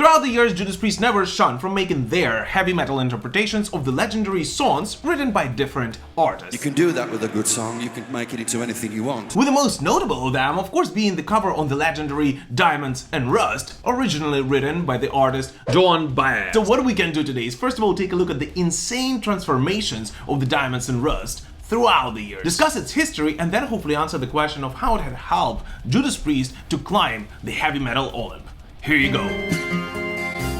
Throughout the years, Judas Priest never shunned from making their heavy metal interpretations of the legendary songs written by different artists. You can do that with a good song, you can make it into anything you want. With the most notable of them, of course, being the cover on the legendary Diamonds and Rust, originally written by the artist Joan Baez. So what we can do today is first of all take a look at the insane transformations of the Diamonds and Rust throughout the years, discuss its history, and then hopefully answer the question of how it had helped Judas Priest to climb the Heavy Metal Olymp. Here you go.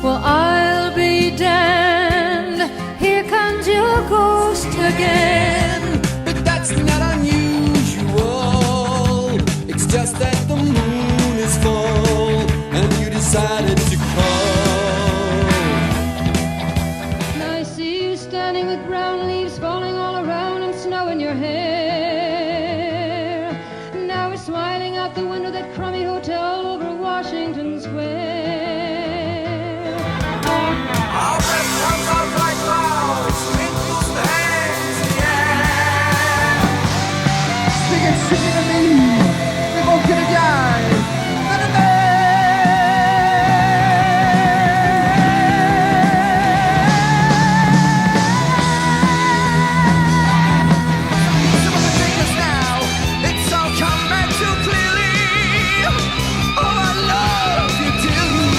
Well, I'll be damned, here comes your ghost again. But that's not unusual. It's just that the moon is full and you decided to call. I see you standing with brown leaves falling all around and snow in your hair. Now we're smiling out the window of that crummy hotel over Washington Square. Our breath comes out like clouds, it fills the hands in the air. Sing it to me, we're both gonna die. Some of the takers now, it's all come back too clearly. Oh, I love you dearly.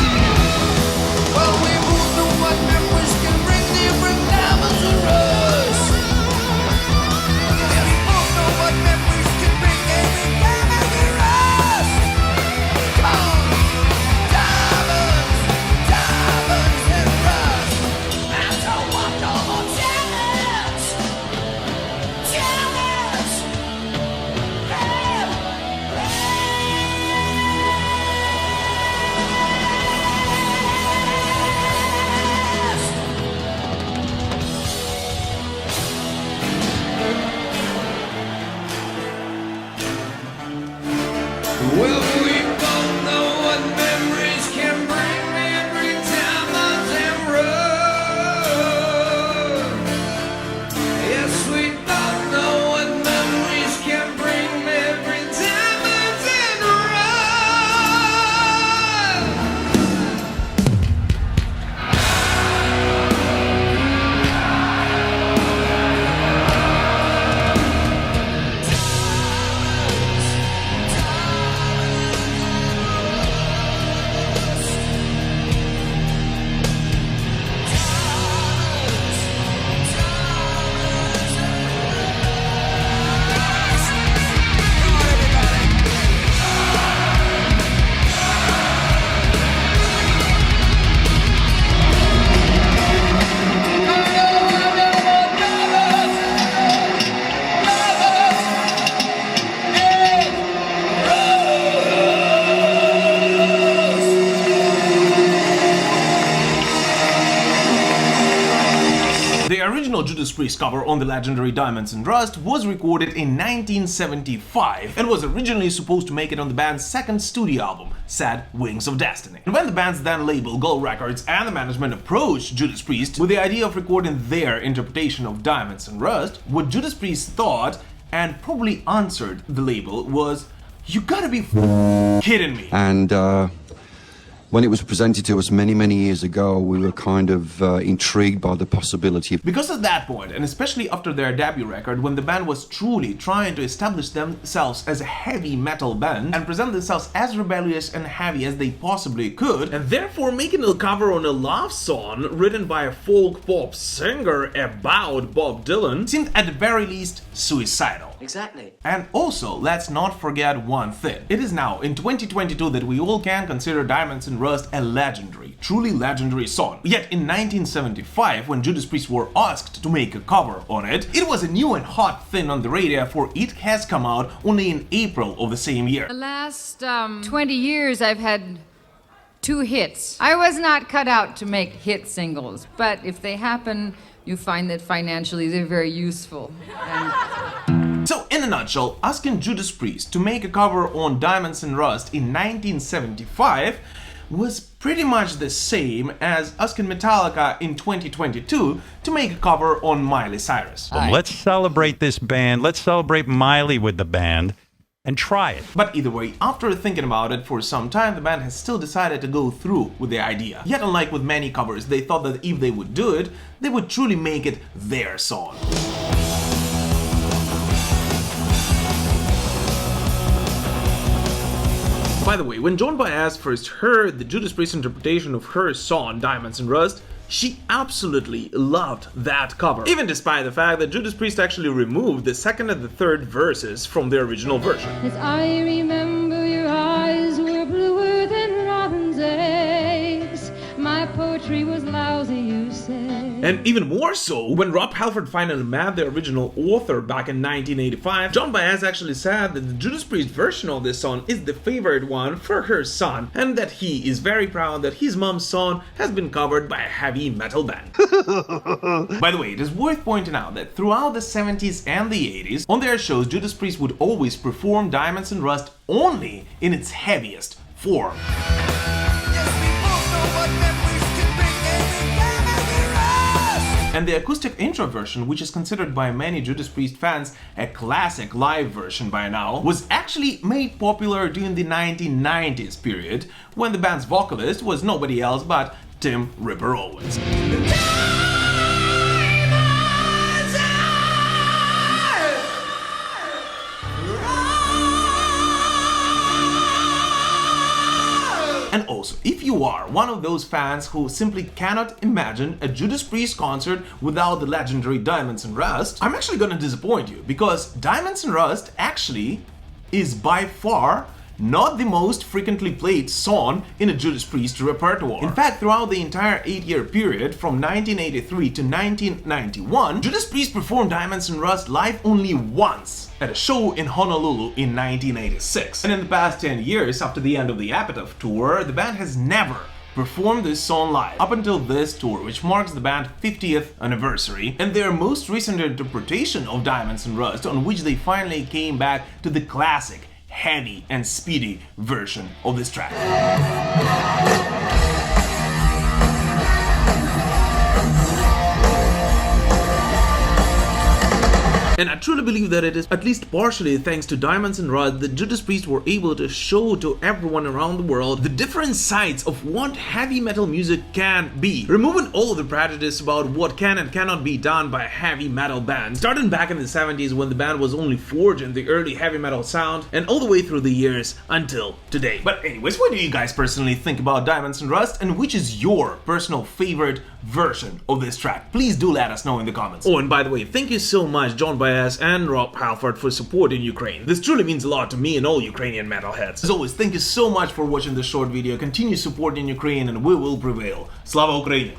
Well, we both know what memories can bring different diamonds and rust. Yeah, we both know what memories can bring every diamond and rust. Come on, diamonds, diamonds and rust. I don't want no more diamonds, diamonds. Well, we both know what memories can bring me every diamonds and rust. Yes, we both know what memories can bring me every diamonds and The original Judas Priest cover on the legendary Diamonds and Rust was recorded in 1975 and was originally supposed to make it on the band's second studio album, Sad Wings of Destiny. And when the band's then label Gull Records and the management approached Judas Priest with the idea of recording their interpretation of Diamonds and Rust, what Judas Priest thought and probably answered the label was, "You gotta be kidding me." And when it was presented to us many, many years ago, we were kind of intrigued by the possibility. Because at that point, and especially after their debut record, when the band was truly trying to establish themselves as a heavy metal band and present themselves as rebellious and heavy as they possibly could, and therefore making a cover on a love song written by a folk pop singer about Bob Dylan seemed at the very least suicidal. Exactly. And also, let's not forget one thing. It is now, in 2022, that we all can consider Diamonds and Rust a legendary, truly legendary song. Yet in 1975, when Judas Priest were asked to make a cover on it, it was a new and hot thing on the radio, for it has come out only in April of the same year. The last 20 years I've had 2 hits. I was not cut out to make hit singles, but if they happen, you find that financially they're very useful. So, in a nutshell, asking Judas Priest to make a cover on Diamonds and Rust in 1975 was pretty much the same as asking Metallica in 2022 to make a cover on Miley Cyrus. Let's celebrate this band. Let's celebrate Miley with the band. and try it. But either way, after thinking about it for some time, the band has still decided to go through with the idea. Yet unlike with many covers, they thought that if they would do it, they would truly make it their song. By the way, when Joan Baez first heard the Judas Priest interpretation of her song Diamonds and Rust, she absolutely loved that cover, even despite the fact that Judas Priest actually removed the second and the third verses from the original version. Yes, I remember your eyes were bluer than robin's eggs. My poetry was lousy, you said. And even more so, when Rob Halford finally met the original author back in 1985, Joan Baez actually said that the Judas Priest version of this song is the favorite one for her son, and that he is very proud that his mom's song has been covered by a heavy metal band. By the way, it is worth pointing out that throughout the 70s and the 80s, on their shows, Judas Priest would always perform Diamonds and Rust only in its heaviest form. And the acoustic intro version, which is considered by many Judas Priest fans a classic live version by now, was actually made popular during the 1990s period, when the band's vocalist was nobody else but Tim Ripper Owens. And also, if you are one of those fans who simply cannot imagine a Judas Priest concert without the legendary Diamonds and Rust, I'm actually gonna disappoint you, because Diamonds and Rust actually is by far not the most frequently played song in a Judas Priest repertoire. In fact, throughout the entire 8-year period from 1983 to 1991, Judas Priest performed Diamonds and Rust live only once at a show in Honolulu in 1986. And in the past 10 years, after the end of the Epitaph tour, the band has never performed this song live, up until this tour, which marks the band's 50th anniversary, and their most recent interpretation of Diamonds and Rust, on which they finally came back to the classic, heavy and speedy version of this track. And I truly believe that it is at least partially thanks to Diamonds and Rust that Judas Priest were able to show to everyone around the world the different sides of what heavy metal music can be, removing all of the prejudice about what can and cannot be done by a heavy metal band, starting back in the 70s when the band was only forging the early heavy metal sound, and all the way through the years until today. But anyways, what do you guys personally think about Diamonds and Rust, and which is your personal favorite version of this track? Please do let us know in the comments. Oh, and by the way, thank you so much, Joan Baez and Rob Halford, for supporting Ukraine. This truly means a lot to me and all Ukrainian metalheads. As always, thank you so much for watching this short video. Continue supporting Ukraine and we will prevail. Slava Ukraini!